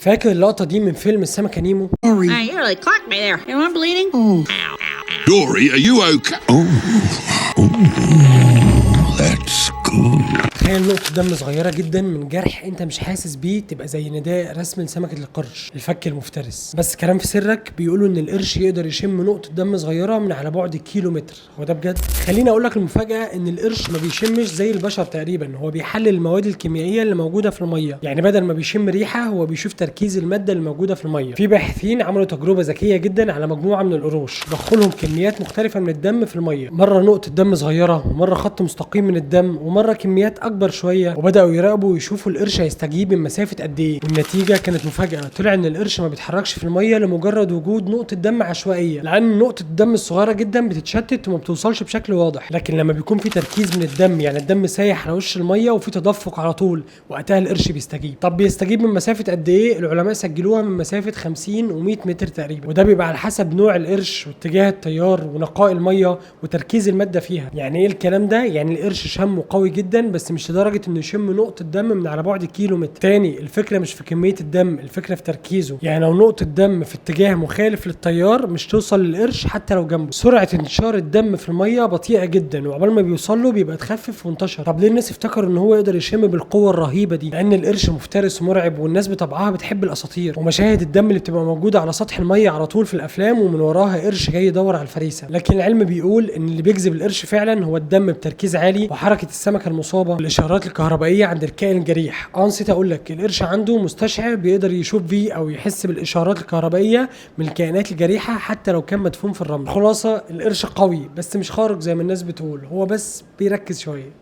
فاكر اللقطة دي من فيلم السمكة نيمو؟ Hey, you really clocked me there. You know I'm bleeding? Ow, ow, ow. Dory, are you okay? That's good. تخيل نقطة دم صغيرة جدا من جرح انت مش حاسس بيه تبقى زي نداء رسم لسمكة القرش الفك المفترس. بس كلام في سرك بيقولوا ان القرش يقدر يشم نقطة دم صغيرة من على بعد كيلومتر. هو ده بجد؟ خليني اقول لك المفاجأة ان القرش ما بيشمش زي البشر تقريبا، هو بيحلل المواد الكيميائية اللي موجودة في المية. يعني بدل ما بيشم ريحة هو بيشوف تركيز المادة اللي موجودة في المية. في باحثين عملوا تجربة ذكية جدا على مجموعة من القروش، ضخوا لهم كميات مختلفة من الدم في المية، مرة نقطة دم صغيرة ومرة خط مستقيم من الدم ومرة كميات اكبر شوية، وبدأوا يراقبوا ويشوفوا القرش هيستجيب من مسافة قد ايه. والنتيجة كانت مفاجأة، طلع ان القرش ما بيتحركش في المية لمجرد وجود نقطة دم عشوائية، لان نقطة الدم الصغيرة جدا بتتشتت وما بتوصلش بشكل واضح. لكن لما بيكون في تركيز من الدم، يعني الدم سايح على وش المية وفي تدفق على طول، وقتها القرش بيستجيب. طب بيستجيب من مسافة قد ايه؟ العلماء سجلوها من مسافة 50 و100 متر تقريبا، وده بيبقى على حسب نوع القرش واتجاه التيار ونقاء المية وتركيز المادة فيها. يعني ايه الكلام ده؟ يعني القرش شمه قوي جدا بس مش لدرجة انه يشم نقطة دم من على بعد كيلو متر. تاني، الفكرة مش في كمية الدم، الفكرة في تركيزه. يعني لو نقطة دم في اتجاه مخالف للتيار مش توصل للقرش حتى لو جنبه. سرعة انتشار الدم في المية بطيئة جدا، وعقبال ما بيوصل له بيبقى اتخفف وانتشر. طب ليه الناس افتكروا ان هو يقدر يشم بالقوة الرهيبة دي؟ لان القرش مفترس ومرعب، والناس بطبعها بتحب الاساطير ومشاهد الدم اللي بتبقى موجودة على سطح المية على طول في الافلام ومن وراها قرش جاي يدور على الفريسة. لكن العلم بيقول ان اللي بيجذب القرش فعلا هو الدم بتركيز عالي وحركة السمكة المصابة والاشارات الكهربائية عند الكائن الجريح. نسيت اقول لك، القرش عنده مستشعر بيقدر يشوف فيه او يحس بالاشارات الكهربائيه من الكائنات الجريحه حتى لو كان مدفون في الرمل. خلاصه، القرش قوي بس مش خارق زي ما الناس بتقول، هو بس بيركز شويه.